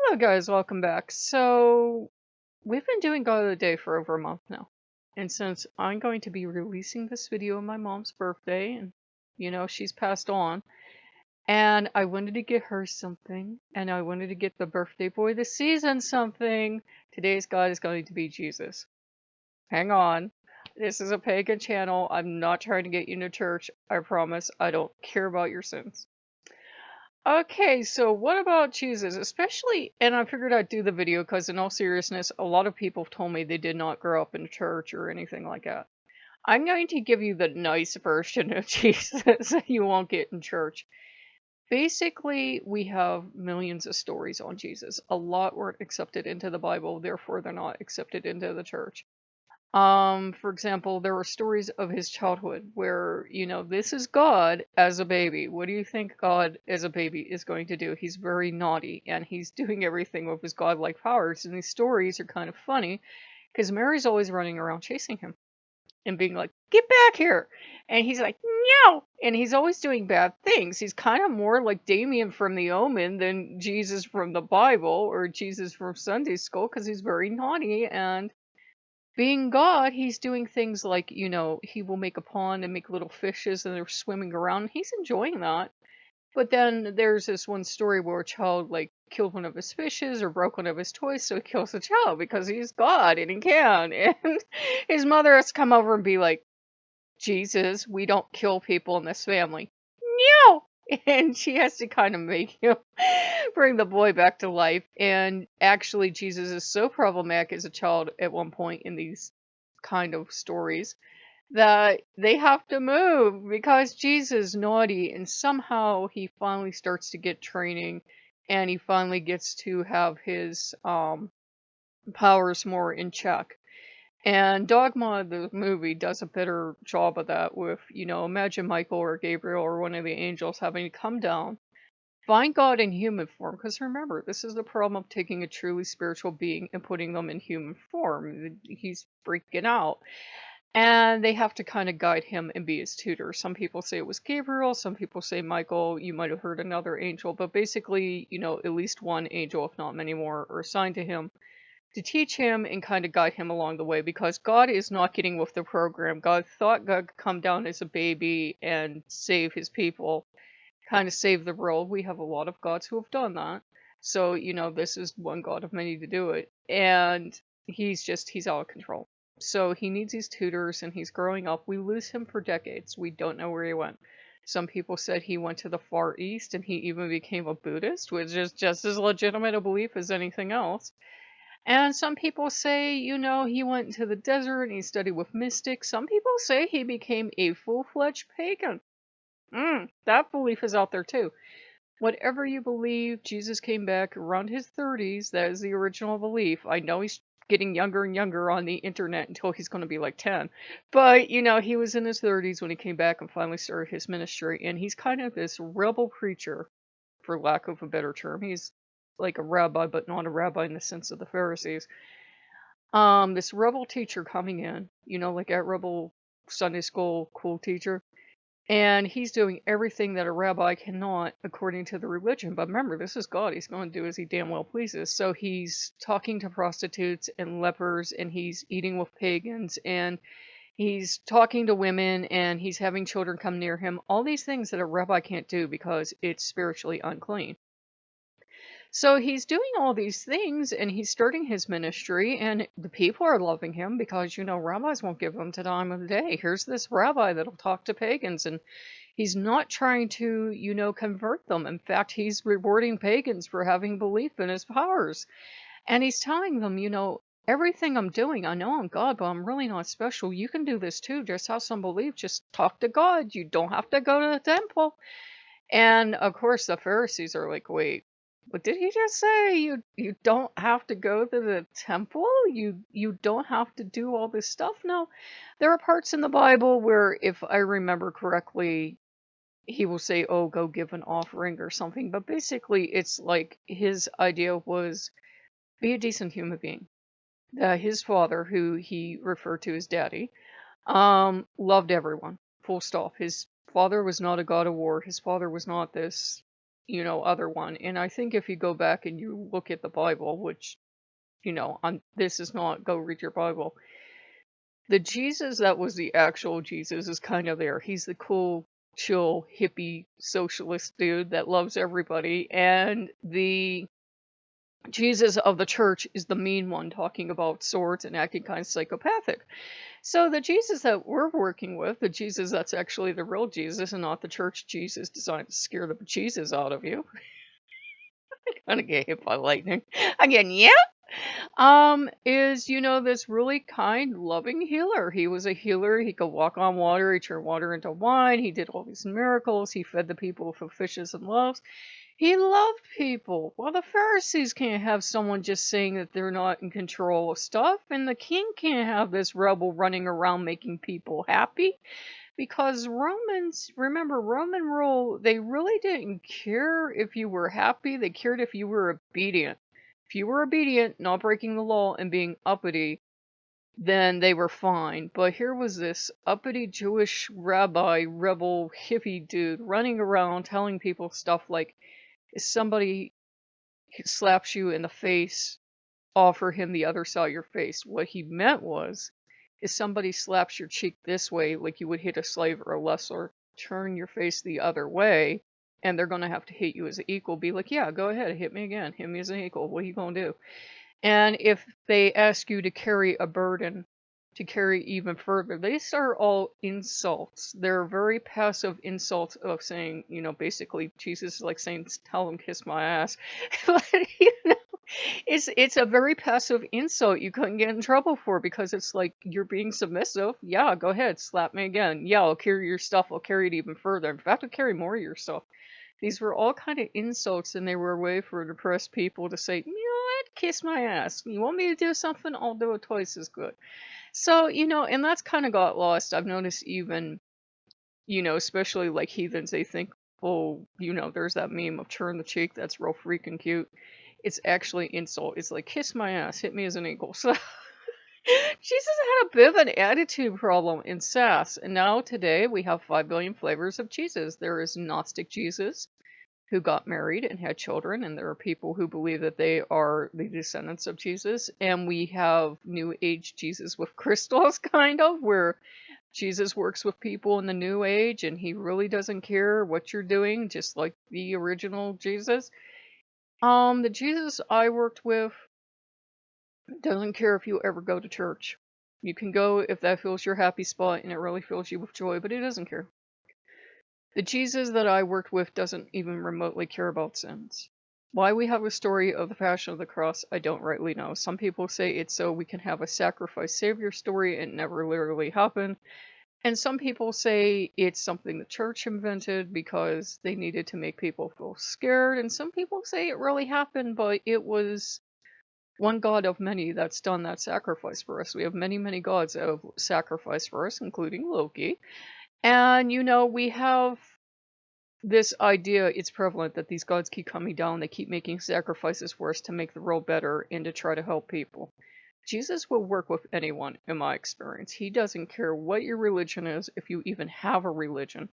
Hello, guys. Welcome back. So, we've been doing God of the Day for over a month now. And since I'm going to be releasing this video on my mom's birthday, and she's passed on, and I wanted to get her something, and I wanted to get the birthday boy of the season something, today's God is going to be Jesus. Hang on. This is a pagan channel. I'm not trying to get you into church. I promise. I don't care about your sins. Okay, so what about Jesus? Especially, and I figured I'd do the video because, in all seriousness, a lot of people told me they did not grow up in church or anything like that. I'm going to give you the nice version of Jesus that you won't get in church. Basically, we have millions of stories on Jesus. A lot weren't accepted into the Bible, therefore, they're not accepted into the church. For example, there were stories of his childhood where, this is God as a baby. What do you think God as a baby is going to do? He's very naughty and he's doing everything with his godlike powers. And these stories are kind of funny because Mary's always running around chasing him and being like, "Get back here." And he's like, "No." And he's always doing bad things. He's kind of more like Damien from The Omen than Jesus from the Bible or Jesus from Sunday school because he's very naughty and being God, he's doing things like, he will make a pond and make little fishes and they're swimming around. He's enjoying that. But then there's this one story where a child like killed one of his fishes or broke one of his toys, so he kills the child because he's God and he can. And his mother has to come over and be like, "Jesus, we don't kill people in this family." No! And she has to kind of make him bring the boy back to life. And actually, Jesus is so problematic as a child at one point in these kind of stories that they have to move because Jesus is naughty. And somehow he finally starts to get training and he finally gets to have his powers more in check. And Dogma, the movie, does a better job of that with, imagine Michael or Gabriel or one of the angels having to come down, find God in human form. Because remember, this is the problem of taking a truly spiritual being and putting them in human form. He's freaking out. And they have to kind of guide him and be his tutor. Some people say it was Gabriel, some people say Michael, you might have heard another angel, but basically, at least one angel, if not many more, are assigned to him to teach him and kind of guide him along the way because God is not getting with the program. God thought God could come down as a baby and save his people, kind of save the world. We have a lot of gods who have done that. So, this is one god of many to do it. And he's out of control. So he needs these tutors and he's growing up. We lose him for decades. We don't know where he went. Some people said he went to the Far East and he even became a Buddhist, which is just as legitimate a belief as anything else. And some people say, he went into the desert and he studied with mystics. Some people say he became a full-fledged pagan. That belief is out there too. Whatever you believe, Jesus came back around his 30s. That is the original belief. I know he's getting younger and younger on the internet until he's going to be like 10. But, he was in his 30s when he came back and finally started his ministry. And he's kind of this rebel preacher, for lack of a better term. He's like a rabbi, but not a rabbi in the sense of the Pharisees. This rebel teacher coming in, like at rebel Sunday school cool teacher, and he's doing everything that a rabbi cannot according to the religion. But remember, this is God. He's going to do as he damn well pleases. So he's talking to prostitutes and lepers, and he's eating with pagans, and he's talking to women, and he's having children come near him. All these things that a rabbi can't do because it's spiritually unclean. So he's doing all these things and he's starting his ministry, and the people are loving him because, rabbis won't give him the time of the day. Here's this rabbi that'll talk to pagans, and he's not trying to, convert them. In fact, he's rewarding pagans for having belief in his powers. And he's telling them, everything I'm doing, I know I'm God, but I'm really not special. You can do this too. Just have some belief. Just talk to God. You don't have to go to the temple. And of course, the Pharisees are like, "Wait, what did he just say? You don't have to go to the temple? You don't have to do all this stuff?" Now, there are parts in the Bible where, if I remember correctly, he will say, "Oh, go give an offering or something." But basically, it's like his idea was be a decent human being. His father, who he referred to as Daddy, loved everyone. Full stop. His father was not a god of war. His father was not this other one. And I think if you go back and you look at the Bible, which, this is not go read your Bible. The Jesus that was the actual Jesus is kind of there. He's the cool, chill, hippie, socialist dude that loves everybody. And the Jesus of the church is the mean one, talking about swords and acting kind of psychopathic. So the Jesus that we're working with, the Jesus that's actually the real Jesus and not the church Jesus designed to scare the bejesus out of you. Gonna get hit by lightning. Again, yeah. Is, this really kind, loving healer. He was a healer. He could walk on water. He turned water into wine. He did all these miracles. He fed the people with fishes and loaves. He loved people. Well, the Pharisees can't have someone just saying that they're not in control of stuff, and the king can't have this rebel running around making people happy. Because Romans, remember, Roman rule, they really didn't care if you were happy, they cared if you were obedient. If you were obedient, not breaking the law, and being uppity, then they were fine. But here was this uppity Jewish rabbi, rebel, hippie dude running around telling people stuff like, if somebody slaps you in the face, offer him the other side of your face. What he meant was, if somebody slaps your cheek this way, like you would hit a slave or a lesser, turn your face the other way, and they're going to have to hit you as an equal. Be like, yeah, go ahead, hit me again. Hit me as an equal. What are you going to do? And if they ask you to carry a burden, to carry even further, these are all insults. They're very passive insults of saying, basically, Jesus is like saying, tell them kiss my ass. But, it's a very passive insult you couldn't get in trouble for, because it's like, you're being submissive. Yeah, go ahead, slap me again. Yeah, I'll carry your stuff. I'll carry it even further. In fact, I'll carry more of your stuff. These were all kind of insults, and they were a way for depressed people to say, you know what, kiss my ass. You want me to do something? I'll do it twice as good. So, and that's kind of got lost. I've noticed even, especially like heathens, they think, oh, there's that meme of turn the cheek. That's real freaking cute. It's actually insult. It's like, kiss my ass, hit me as an equal. So Jesus had a bit of an attitude problem in sass. And now today we have 5 billion flavors of Jesus. There is Gnostic Jesus, who got married and had children, and there are people who believe that they are the descendants of Jesus. And we have New Age Jesus with crystals, kind of, where Jesus works with people in the New Age, and he really doesn't care what you're doing, just like the original Jesus. The Jesus I worked with doesn't care if you ever go to church. You can go if that fills your happy spot and it really fills you with joy, but he doesn't care. The Jesus that I worked with doesn't even remotely care about sins. Why we have a story of the Passion of the Cross, I don't rightly know. Some people say it's so we can have a sacrifice savior story. It never literally happened. And some people say it's something the church invented because they needed to make people feel scared. And some people say it really happened, but it was one God of many that's done that sacrifice for us. We have many, many gods that have sacrificed for us, including Loki. And, we have this idea, it's prevalent that these gods keep coming down, they keep making sacrifices for us to make the world better and to try to help people. Jesus will work with anyone, in my experience. He doesn't care what your religion is, if you even have a religion.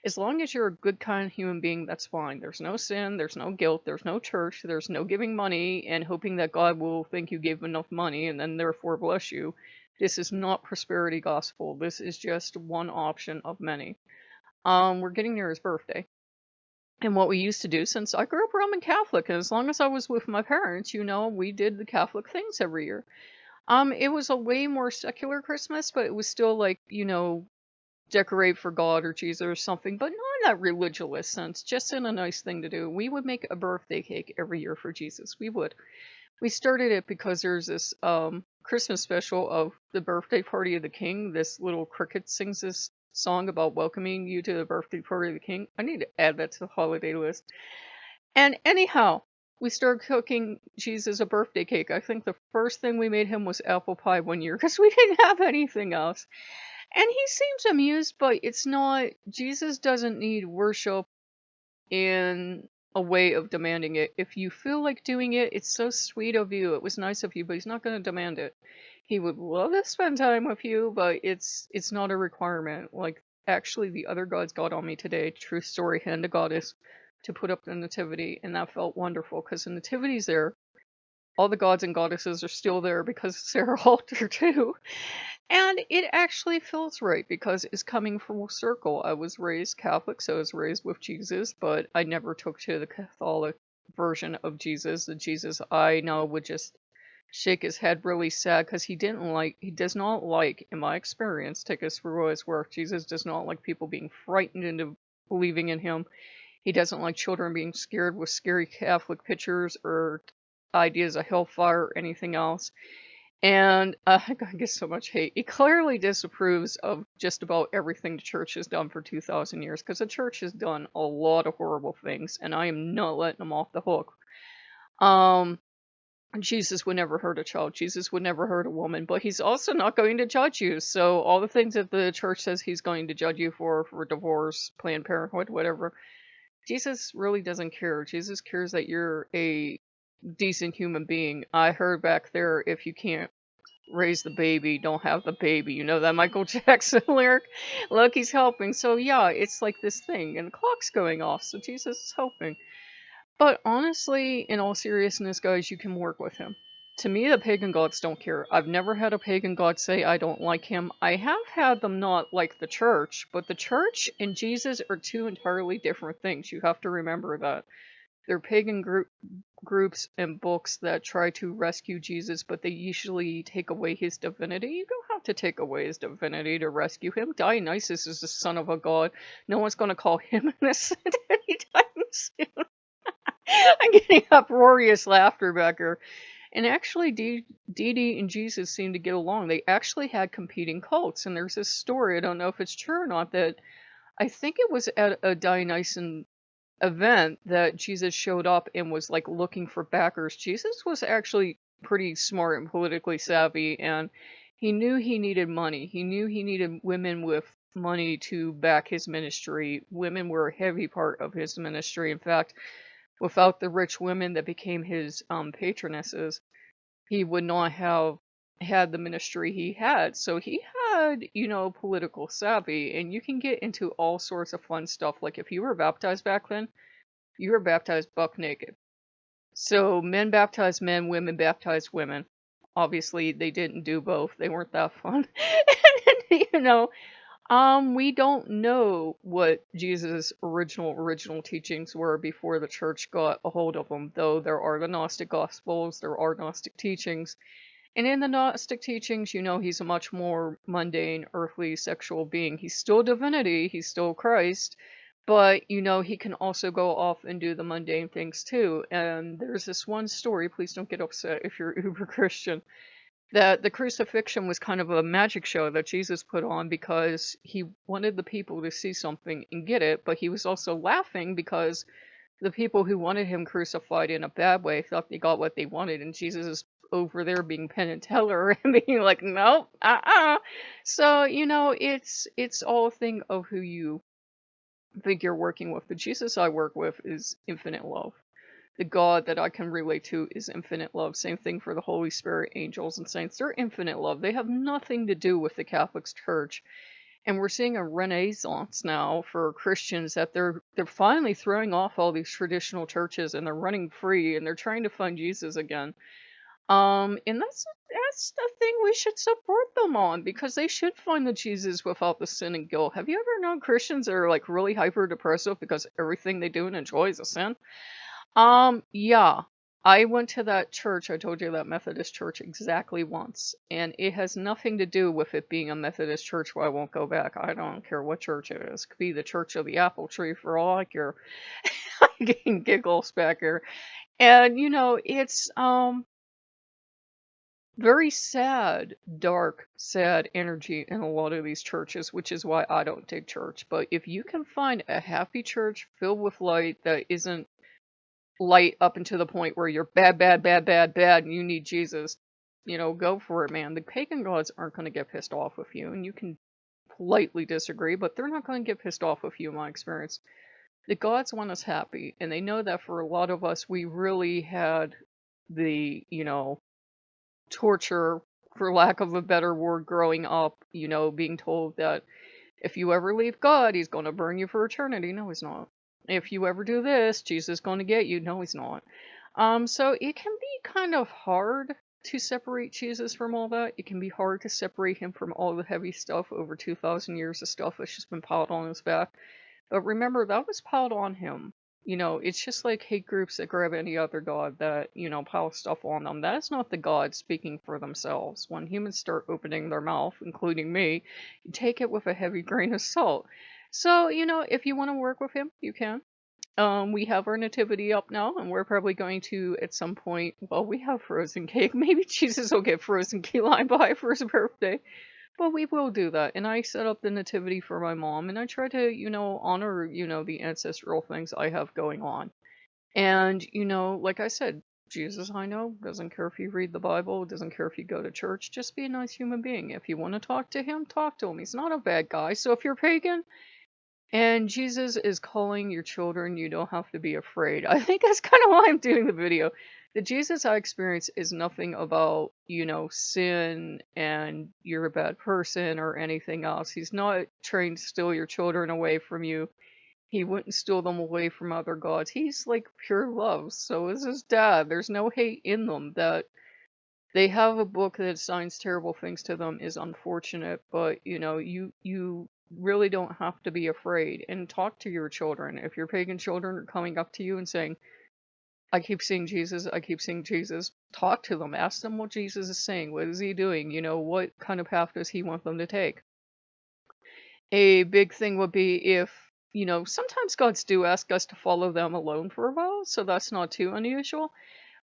As long as you're a good, kind human being, that's fine. There's no sin, there's no guilt, there's no church, there's no giving money and hoping that God will think you gave enough money and then therefore bless you. This is not prosperity gospel. This is just one option of many. We're getting near his birthday. And what we used to do, since I grew up Roman Catholic, and as long as I was with my parents, we did the Catholic things every year. It was a way more secular Christmas, but it was still like, decorate for God or Jesus or something, but not in that religious sense, just in a nice thing to do. We would make a birthday cake every year for Jesus. We would. We started it because there's this Christmas special of the birthday party of the king. This little cricket sings this song about welcoming you to the birthday party of the king. I need to add that to the holiday list. And anyhow, we started cooking Jesus a birthday cake. I think the first thing we made him was apple pie one year because we didn't have anything else. And he seems amused, but it's not, Jesus doesn't need worship in a way of demanding it. If you feel like doing it, it's so sweet of you. It was nice of you, but he's not going to demand it. He would love to spend time with you, but it's not a requirement. Like, actually, the other gods got on me today. True story, hand to goddess. to put up the nativity, and that felt wonderful because the nativity's there. All the gods and goddesses are still there because it's their altar too. And it actually feels right because it's coming full circle. I was raised Catholic, so I was raised with Jesus, but I never took to the Catholic version of Jesus. The Jesus I know would just shake his head really sad because he does not like, in my experience, take us through his work. Jesus does not like people being frightened into believing in him. He doesn't like children being scared with scary Catholic pictures or ideas of hellfire or anything else. And I get so much hate. He clearly disapproves of just about everything the church has done for 2,000 years, because the church has done a lot of horrible things, and I am not letting them off the hook. Jesus would never hurt a child. Jesus would never hurt a woman, but he's also not going to judge you. So all the things that the church says he's going to judge you for divorce, Planned Parenthood, whatever, Jesus really doesn't care. Jesus cares that you're a decent human being. I heard back there, if you can't raise the baby, don't have the baby. You know that Michael Jackson lyric? Look, he's helping. So yeah, it's like this thing, and the clock's going off, so Jesus is helping. But honestly, in all seriousness, guys, you can work with him. To me, the pagan gods don't care. I've never had a pagan god say I don't like him. I have had them not like the church, but the church and Jesus are two entirely different things. You have to remember that. They're pagan groups and books that try to rescue Jesus, but they usually take away his divinity. You don't have to take away his divinity to rescue him. Dionysus is the son of a god. No one's going to call him innocent anytime soon. I'm getting uproarious laughter back here. And actually, Dee and Jesus seem to get along. They actually had competing cults. And there's this story, I don't know if it's true or not, that I think it was at a Dionysian event that Jesus showed up and was like looking for backers. Jesus was actually pretty smart and politically savvy, and he knew he needed money. He knew he needed women with money to back his ministry. Women were a heavy part of his ministry. In fact, without the rich women that became his patronesses, he would not have had the ministry he had. So he had, political savvy, and you can get into all sorts of fun stuff. Like if you were baptized back then, you were baptized buck naked. So men baptized men, women baptized women. Obviously, they didn't do both. They weren't that fun. We don't know what Jesus' original teachings were before the church got a hold of them, though there are the Gnostic Gospels, there are Gnostic teachings. And in the Gnostic teachings, he's a much more mundane, earthly, sexual being. He's still divinity, he's still Christ, but, he can also go off and do the mundane things too. And there's this one story, please don't get upset if you're uber Christian, that the crucifixion was kind of a magic show that Jesus put on because he wanted the people to see something and get it, but he was also laughing because the people who wanted him crucified in a bad way thought they got what they wanted, and Jesus is over there being Penn and Teller and being like, nope, So, it's all a thing of who you think you're working with. The Jesus I work with is infinite love. The God that I can relate to is infinite love. Same thing for the Holy Spirit, angels, and saints. They're infinite love. They have nothing to do with the Catholic Church. And we're seeing a renaissance now for Christians that they're finally throwing off all these traditional churches and they're running free and they're trying to find Jesus again. And that's the thing we should support them on, because they should find the Jesus without the sin and guilt. Have you ever known Christians that are like really hyper depressive because everything they do and enjoy is a sin? Yeah. I went to that church, I told you, that Methodist church, exactly once. And it has nothing to do with it being a Methodist church where I won't go back. I don't care what church it is. It could be the Church of the Apple Tree for all I care. I'm getting giggles back here. And, it's very sad, dark, sad energy in a lot of these churches, which is why I don't dig church. But if you can find a happy church filled with light that isn't light up until the point where you're bad, and you need Jesus, go for it, man. The pagan gods aren't going to get pissed off with you, and you can politely disagree, but they're not going to get pissed off with you, in my experience. The gods want us happy, and they know that for a lot of us, we really had the, torture, for lack of a better word, growing up, being told that if you ever leave God, he's going to burn you for eternity. No, he's not. If you ever do this, Jesus is going to get you. No, he's not. So it can be kind of hard to separate Jesus from all that. It can be hard to separate him from all the heavy stuff, over 2,000 years of stuff that's just been piled on his back. But remember, that was piled on him. It's just like hate groups that grab any other god that, pile stuff on them. That is not the god speaking for themselves. When humans start opening their mouth, including me, you take it with a heavy grain of salt. So, if you want to work with him, you can. We have our nativity up now, and we're probably going to, at some point, well, we have frozen cake. Maybe Jesus will get frozen key lime pie for his birthday. But we will do that. And I set up the nativity for my mom, and I try to, honor, the ancestral things I have going on. And, like I said, Jesus, I know, doesn't care if you read the Bible, doesn't care if you go to church, just be a nice human being. If you want to talk to him, talk to him. He's not a bad guy. So if you're pagan, and Jesus is calling your children, you don't have to be afraid. I think that's kind of why I'm doing the video. The Jesus I experience is nothing about, sin and you're a bad person or anything else. He's not trying to steal your children away from you. He wouldn't steal them away from other gods. He's like pure love. So is his dad. There's no hate in them. That they have a book that assigns terrible things to them is unfortunate, but you really don't have to be afraid, and talk to your children. If your pagan children are coming up to you and saying, I keep seeing Jesus, I keep seeing Jesus, talk to them. Ask them what Jesus is saying. What is he doing? What kind of path does he want them to take? A big thing would be if, sometimes gods do ask us to follow them alone for a while, so that's not too unusual.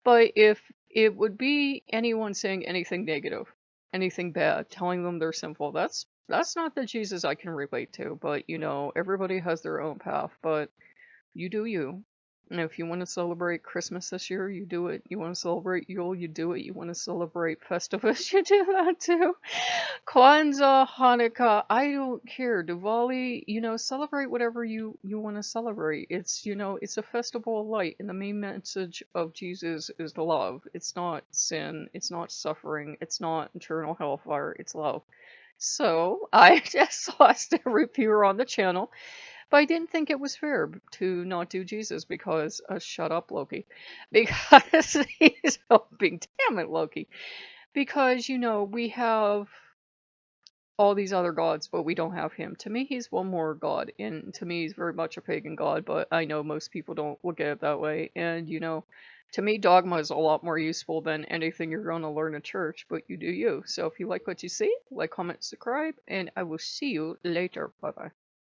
But if it would be anyone saying anything negative, anything bad, telling them they're sinful, that's not the Jesus I can relate to. But everybody has their own path. But you do you. And if you want to celebrate Christmas this year, you do it. You want to celebrate Yule, you do it. You want to celebrate Festivus, you do that too. Kwanzaa, Hanukkah, I don't care. Diwali, celebrate whatever you want to celebrate. It's a festival of light, and the main message of Jesus is the love. It's not sin, it's not suffering, it's not eternal hellfire, it's love. So, I just lost a reviewer on the channel, but I didn't think it was fair to not do Jesus because, shut up, Loki. Because he's helping. Damn it, Loki. Because, we have all these other gods, but we don't have him. To me, he's one more god, and to me, he's very much a pagan god, but I know most people don't look at it that way. And, to me, dogma is a lot more useful than anything you're going to learn at church, but you do you. So if you like what you see, like, comment, subscribe, and I will see you later. Bye-bye.